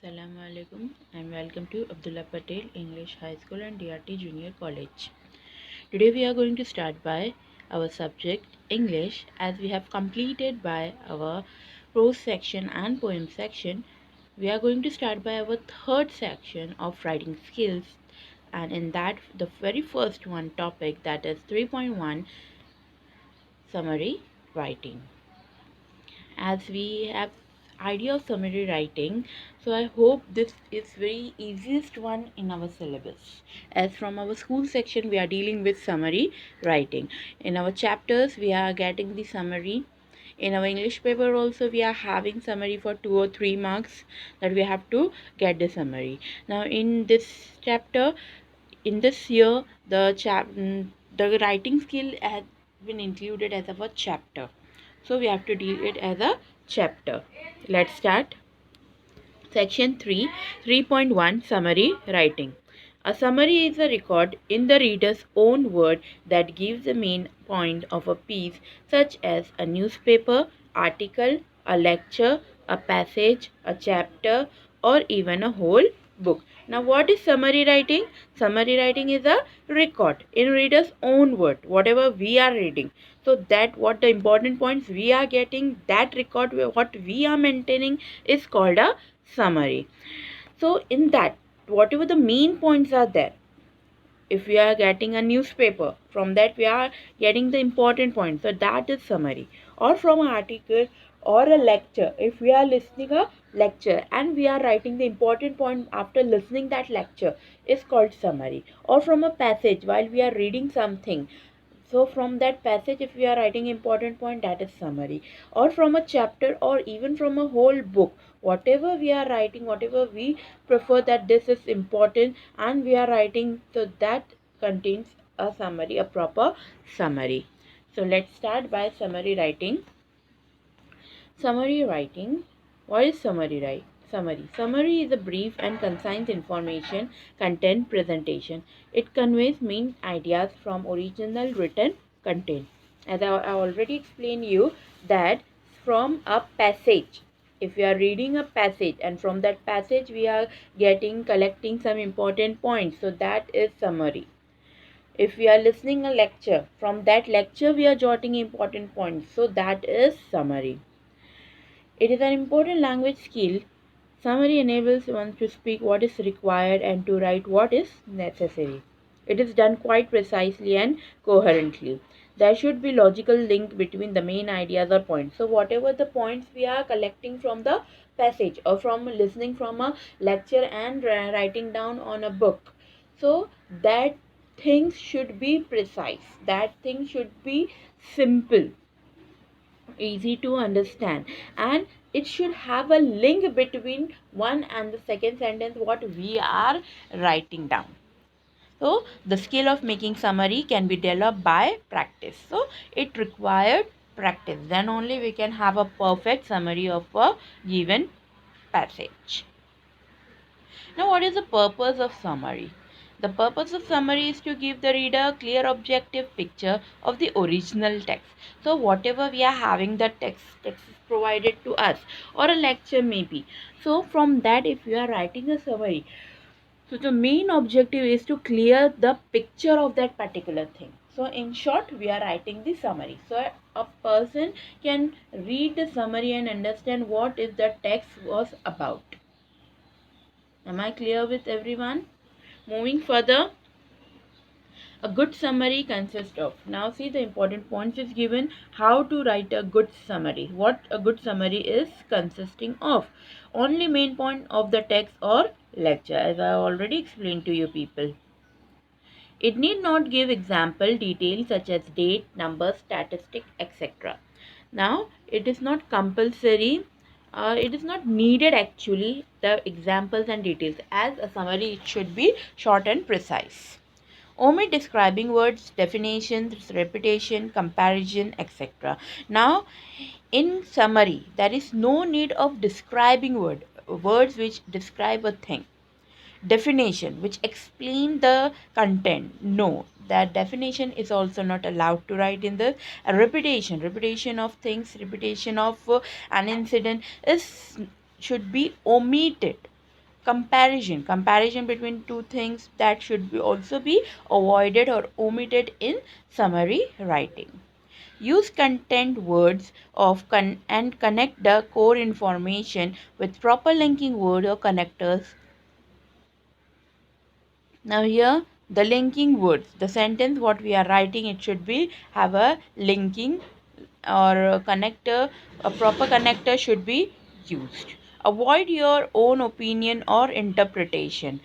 Assalamu alaikum and welcome to Abdullah Patel English High School and DRT Junior College. Today we are going to start by our subject English, as we have completed by our prose section and poem section. We are going to start by our third section of writing skills, and in that the very first one topic, that is 3.1 summary writing. As we have idea of summary writing, so I hope this is very easiest one in our syllabus, as from our school section we are dealing with summary writing. In our chapters we are getting the summary. In our English paper also we are having summary for 2 or 3 marks, that we have to get the summary. Now in this chapter, in this year, the writing skill has been included as a chapter, so we have to deal it as a chapter. Let's start. Section 3, 3.1 Summary Writing. A summary is a record in the reader's own word that gives the main point of a piece, such as a newspaper article, a lecture, a passage, a chapter, or even a whole book. Now, what is summary writing? Summary writing is a record in reader's own word, whatever we are reading. So that what the important points we are getting, that record what we are maintaining is called a summary. So in that, whatever the main points are there, if we are getting a newspaper, from that we are getting the important points, so that is summary. Or from an article or a lecture, if we are listening a lecture and we are writing the important point after listening that lecture, is called summary. Or from a passage, while we are reading something, so from that passage if we are writing important point, that is summary. Or from a chapter or even from a whole book, whatever we are writing, whatever we prefer that this is important and we are writing, so that contains a summary, a proper summary. So let's start by summary writing. Summary writing. What is summary write? Summary. Summary is a brief and concise information content presentation. It conveys main ideas from original written content. As I already explained you, that from a passage, if we are reading a passage and from that passage we are collecting some important points, so that is summary. If we are listening a lecture, from that lecture we are jotting important points, so that is summary. It is an important language skill. Summary enables one to speak what is required and to write what is necessary. It is done quite precisely and coherently. There should be logical link between the main ideas or points. So whatever the points we are collecting from the passage or from listening from a lecture and writing down on a book, so that things should be precise. That thing should be simple, easy to understand, and it should have a link between one and the second sentence what we are writing down. So the skill of making summary can be developed by practice. So it required practice, then only we can have a perfect summary of a given passage. Now, what is the purpose of summary? The purpose of summary is to give the reader a clear objective picture of the original text. So whatever we are having, the text is provided to us, or a lecture maybe. So from that, if we are writing a summary, so the main objective is to clear the picture of that particular thing. So in short, we are writing the summary. So a person can read the summary and understand what is the text was about. Am I clear with everyone? Moving further, a good summary consists of. Now see the important points is given. How to write a good summary. What a good summary is consisting of. Only main point of the text or lecture, as I already explained to you people. It need not give example details such as date, numbers, statistic, etc. Now it is not compulsory, it is not needed actually, the examples and details, as a summary it should be short and precise. Omit describing words, definitions, repetition, comparison, etc. Now in summary there is no need of describing words which describe a thing. Definition which explain the content, no, that definition is also not allowed to write in this. A repetition of things, repetition of an incident is should be omitted. comparison between two things, that should be also be avoided or omitted in summary writing. Use content words and connect the core information with proper linking word or connectors. Now here the linking words, the sentence what we are writing, it should be have a linking or a connector, a proper connector should be used. Avoid your own opinion or interpretation.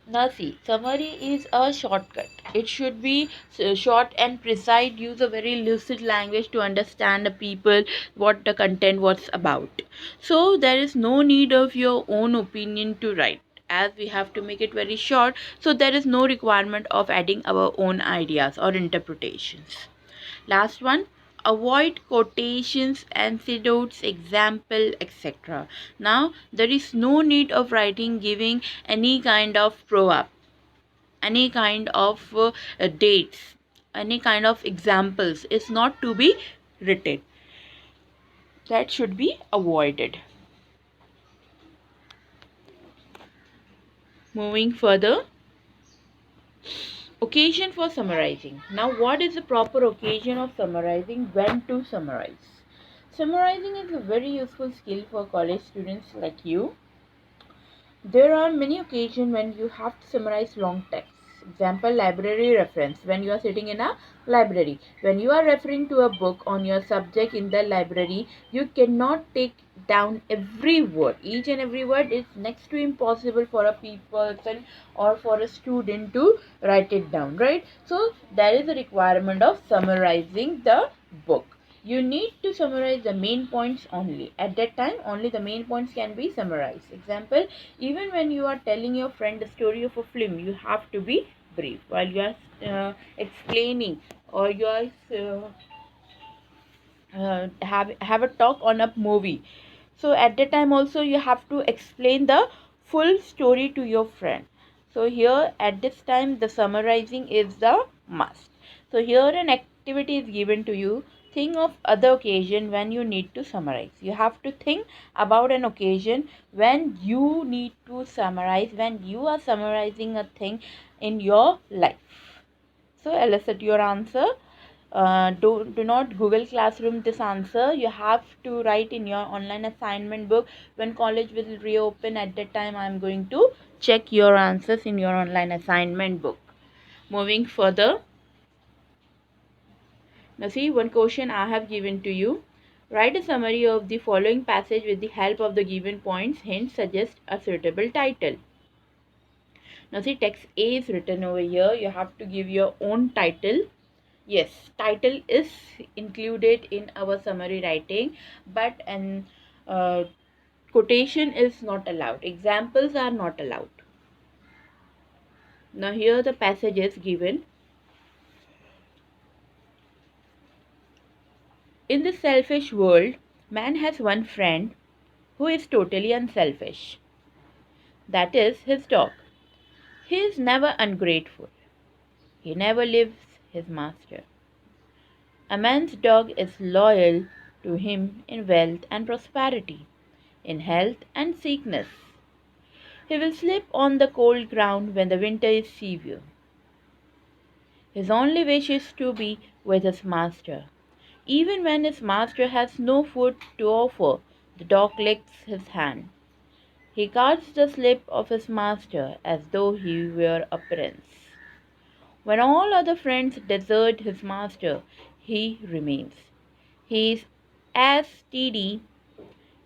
Now see, summary is a shortcut. It should be short and precise. Use a very lucid language to understand the people what the content was about. So there is no need of your own opinion to write, as we have to make it very short. So there is no requirement of adding our own ideas or interpretations. Last one, avoid quotations, anecdotes, example, etc. Now, there is no need of writing giving any kind of proverb, any kind of dates, any kind of examples is not to be written. That should be avoided. Moving further, occasion for summarizing. Now, what is the proper occasion of summarizing? When to summarize? Summarizing is a very useful skill for college students like you. There are many occasions when you have to summarize long texts. Example, library reference. When you are sitting in a library, when you are referring to a book on your subject in the library, you cannot take down every word. Each and every word is next to impossible for a person or for a student to write it down, right? So there is a requirement of summarizing the book. You need to summarize the main points only. At that time, only the main points can be summarized. Example, even when you are telling your friend the story of a film, you have to be brief. While you are explaining or you are have a talk on a movie, so at that time also you have to explain the full story to your friend. So here at this time the summarizing is the must. So here an activity is given to you. Think of other occasion when you need to summarize. You have to think about an occasion when you need to summarize, when you are summarizing a thing in your life. So elicit your answer. Do not Google Classroom this answer. You have to write in your online assignment book. When college will reopen, at that time I am going to check your answers in your online assignment book. Moving further. Now see, one question I have given to you. Write a summary of the following passage with the help of the given points. Hence suggest a suitable title. Now see, text A is written over here. You have to give your own title. Yes, title is included in our summary writing, but an quotation is not allowed. Examples are not allowed. Now here the passage is given. In this selfish world, man has one friend who is totally unselfish. That is his dog. He is never ungrateful. He never leaves his master. A man's dog is loyal to him in wealth and prosperity, in health and sickness. He will sleep on the cold ground when the winter is severe. His only wish is to be with his master. Even when his master has no food to offer, the dog licks his hand. He guards the sleep of his master as though he were a prince. When all other friends desert his master, he remains. He is as steady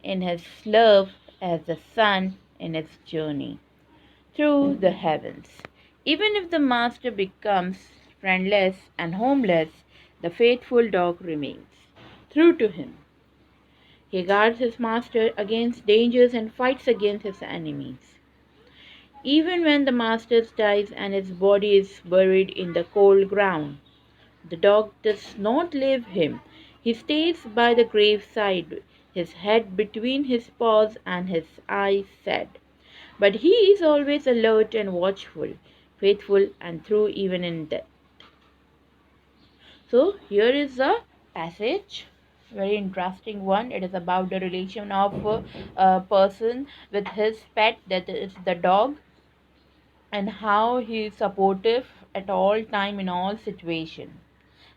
in his love as the sun in its journey through the heavens. Even if the master becomes friendless and homeless, the faithful dog remains true to him. He guards his master against dangers and fights against his enemies. Even when the master dies and his body is buried in the cold ground, the dog does not leave him. He stays by the graveside, his head between his paws and his eyes sad. But he is always alert and watchful, faithful and true even in death. So here is the passage. Very interesting one. It is about the relation of a person with his pet, that is the dog, and how he is supportive at all time in all situation,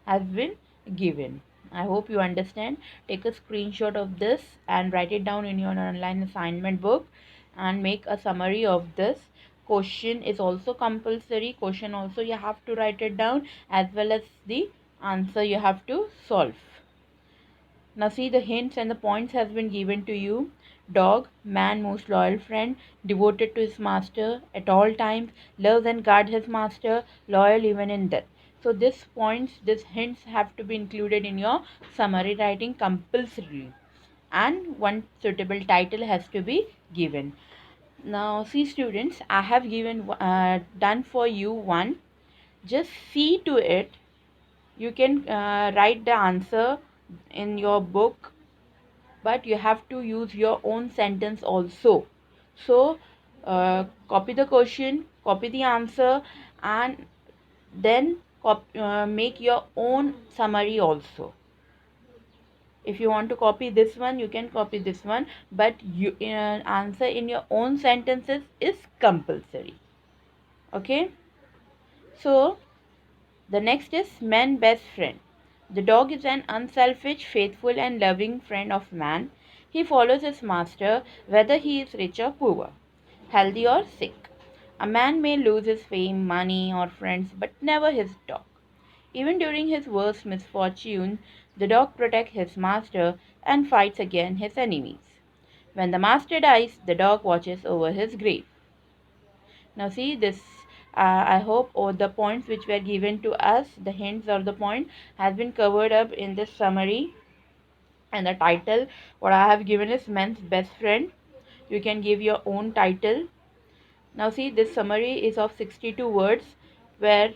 has been given. I hope you understand. Take a screenshot of this and write it down in your online assignment book and make a summary of this. Question is also compulsory. Question also you have to write it down, as well as the answer you have to solve. Now see, the hints and the points has been given to you. Dog, man most loyal friend, devoted to his master at all times, loves and guards his master, loyal even in death. So these points, these hints have to be included in your summary writing compulsorily. And one suitable title has to be given. Now see students, I have given done for you one. Just see to it. You can write the answer in your book, but you have to use your own sentence also. So copy the question, copy the answer, and then make your own summary also. If you want to copy this one, you can copy this one, but you answer in your own sentences is compulsory. Okay, so the next is man best friend. The dog is an unselfish, faithful, and loving friend of man. He follows his master whether he is rich or poor, healthy or sick. A man may lose his fame, money, or friends, but never his dog. Even during his worst misfortune, the dog protects his master and fights against his enemies. When the master dies, the dog watches over his grave. Now see this, I hope all the points which were given to us, the hints or the point, has been covered up in this summary. And the title what I have given is Man's Best Friend. You can give your own title. Now see, this summary is of 62 words, where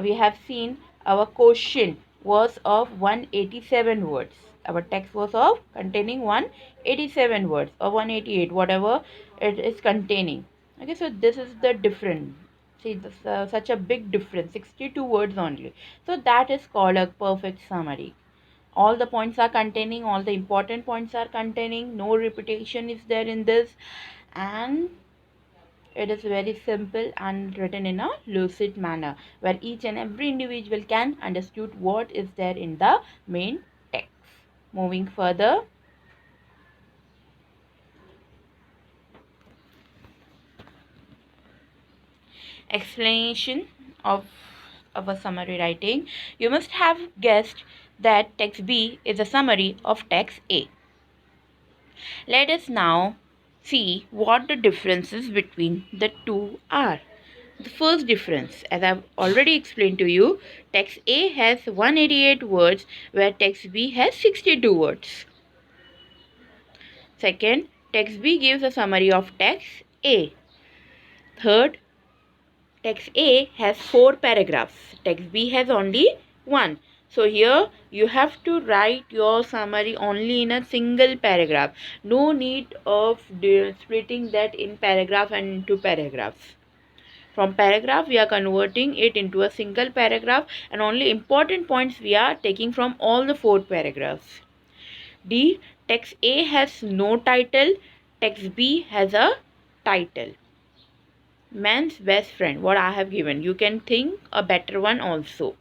we have seen our question was of 187 words. Our text was of containing 187 words or 188, whatever it is containing. Okay, so this is the difference. See, this, such a big difference, 62 words only. So that is called a perfect summary. All the points are containing, all the important points are containing, no repetition is there in this, and it is very simple and written in a lucid manner, where each and every individual can understood what is there in the main text. Moving further, explanation of our summary writing. You must have guessed that text B is a summary of text A. Let us now see what the differences between the two are. The first difference, as I've already explained to you, text A has 188 words where text B has 62 words. Second, text B gives a summary of text A. Third, text A has 4 paragraphs. Text B has only 1. So here you have to write your summary only in a single paragraph. No need of splitting that in paragraph and into paragraphs. From paragraph we are converting it into a single paragraph, and only important points we are taking from all the 4 paragraphs. D. Text A has no title. Text B has a title. Man's best friend, what I have given. You can think a better one also.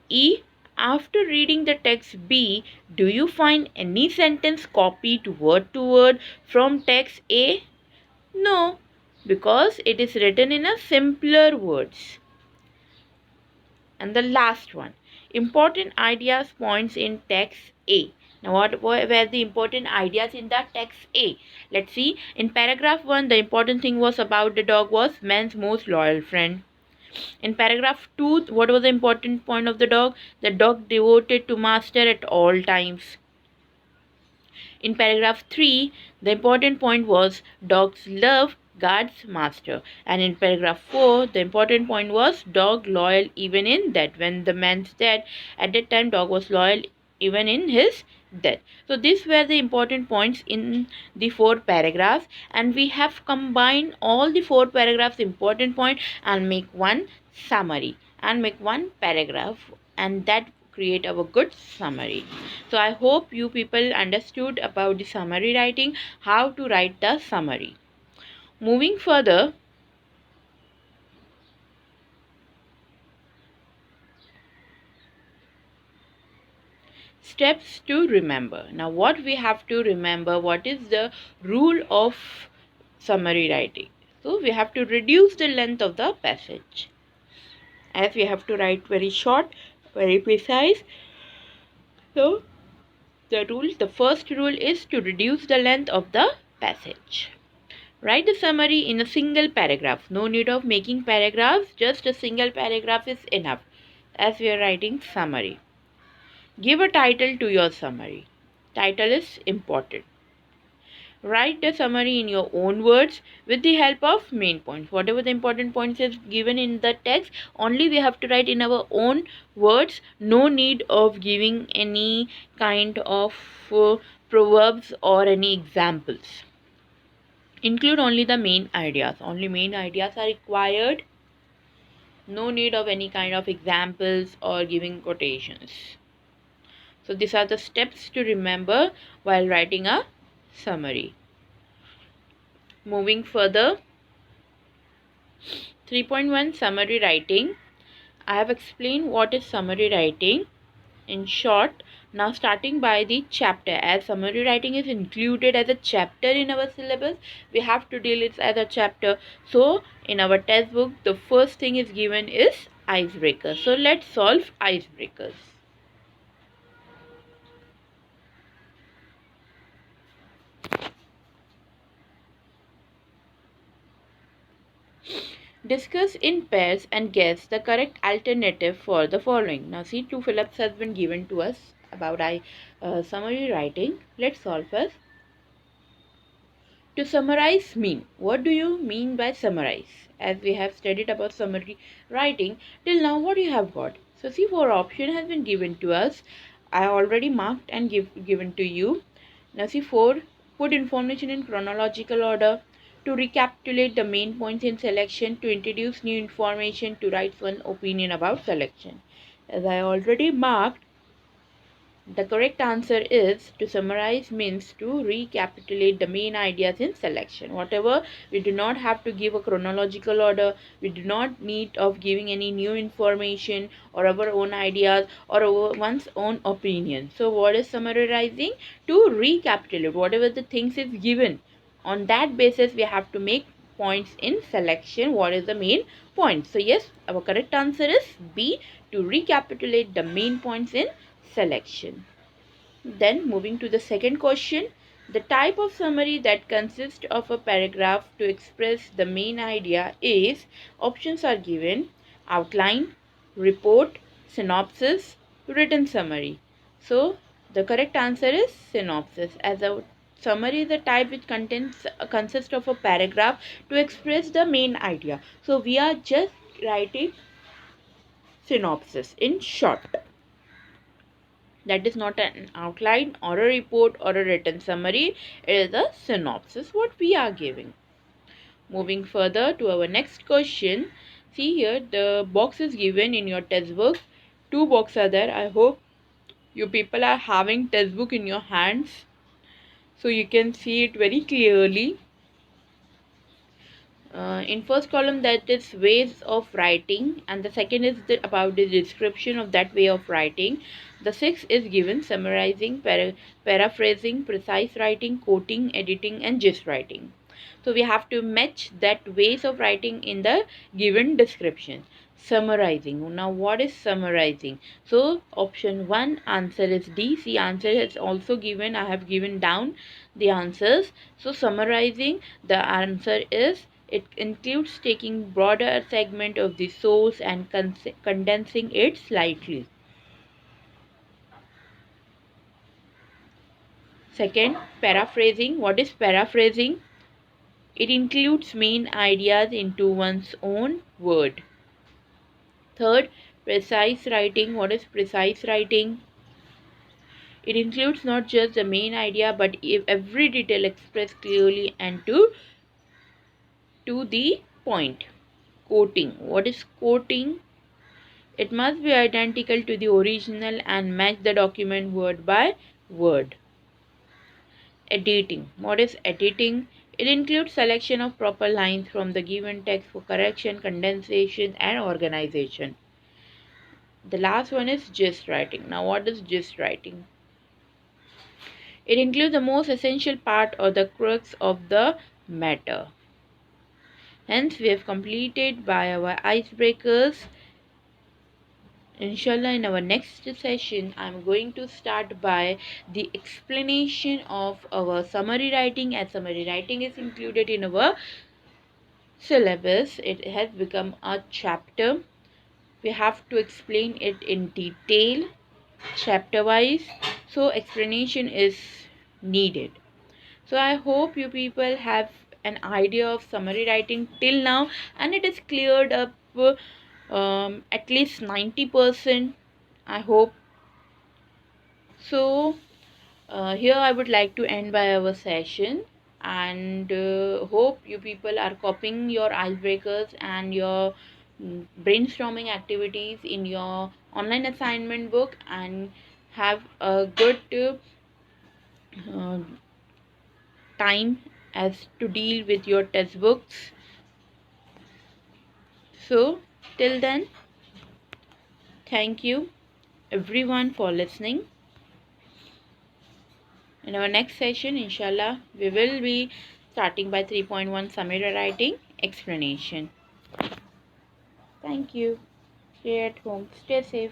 E. After reading the text B, do you find any sentence copied word to word from text A? No, because it is written in a simpler words. And the last one, important ideas points in text A. Now what were the important ideas in the text A? Let's see. In paragraph 1, the important thing was about the dog was man's most loyal friend. In paragraph 2, what was the important point of the dog? The dog devoted to master at all times. In paragraph 3, the important point was dog's love guards master. And in paragraph 4, the important point was dog loyal even in death. When the man's dead, at that time dog was loyal even in his death. So these were the important points in the 4 paragraphs, and we have combined all the 4 paragraphs important point and make one summary and make one paragraph, and that create our good summary. So I hope you people understood about the summary writing, how to write the summary. Moving further, steps to remember. Now what we have to remember, what is the rule of summary writing? So we have to reduce the length of the passage, as we have to write very short, very precise. So the first rule is to reduce the length of the passage. Write the summary in a single paragraph. No need of making paragraphs, just a single paragraph is enough as we are writing summary. Give a title to your summary. Title is important. Write the summary in your own words with the help of main points. Whatever the important points is given in the text, only we have to write in our own words. No need of giving any kind of proverbs or any examples. Include only the main ideas. Only main ideas are required. No need of any kind of examples or giving quotations. So these are the steps to remember while writing a summary. Moving further, 3.1 summary writing. I have explained what is summary writing in short. Now starting by the chapter, as summary writing is included as a chapter in our syllabus, we have to deal it as a chapter. So in our textbook, the first thing is given is icebreaker. So let's solve icebreakers. Discuss in pairs and guess the correct alternative for the following. Now see, two Phillips has been given to us about summary writing. Let's solve first. To summarize mean. What do you mean by summarize? As we have studied about summary writing, till now what you have got? So see, four option has been given to us. I already marked and given to you. Now see, four, put information in chronological order. To recapitulate the main points in selection. To introduce new information. To write one opinion about selection. As I already marked, the correct answer is to summarize means to recapitulate the main ideas in selection. Whatever, we do not have to give a chronological order. We do not need of giving any new information or our own ideas or our one's own opinion. So what is summarizing? To recapitulate whatever the things is given. On that basis, we have to make points in selection. What is the main point? So yes, our correct answer is B, to recapitulate the main points in selection. Then moving to the second question, the type of summary that consists of a paragraph to express the main idea is, options are given, outline, report, synopsis, written summary. So the correct answer is synopsis, as a summary is a type which consists of a paragraph to express the main idea. So we are just writing synopsis in short. That is not an outline or a report or a written summary. It is a synopsis what we are giving. Moving further to our next question. See here, the box is given in your textbook. Two boxes are there. I hope you people are having textbook in your hands, so you can see it very clearly. In first column, that is ways of writing, and the second is about the description of that way of writing. The sixth is given summarizing, paraphrasing, precise writing, quoting, editing, and gist writing. So we have to match that ways of writing in the given description. Summarizing. Now what is summarizing? So option 1 answer is D. See, answer is also given. I have given down the answers. So summarizing, the answer is, it includes taking broader segment of the source and condensing it slightly. Second, paraphrasing. What is paraphrasing? It includes main ideas into one's own word. Third, precise writing. What is precise writing? It includes not just the main idea but every detail expressed clearly and to the point. Quoting. What is quoting? It must be identical to the original and match the document word by word. Editing. What is editing? It includes selection of proper lines from the given text for correction, condensation, and organization. The last one is gist writing. Now, what is gist writing? It includes the most essential part or the crux of the matter. Hence, we have completed by our icebreakers. Inshallah, in our next session, I'm going to start by the explanation of our summary writing, as summary writing is included in our syllabus. It has become a chapter. We have to explain it in detail, chapter wise, so explanation is needed. So I hope you people have an idea of summary writing till now, and it is cleared up at least 90%, I hope. So here I would like to end by our session, and hope you people are copying your icebreakers and your brainstorming activities in your online assignment book, and have a good uh, time as to deal with your test books. So till then, thank you everyone for listening. In our next session, inshallah, we will be starting by 3.1 summary writing explanation. Thank you. Stay at home. Stay safe.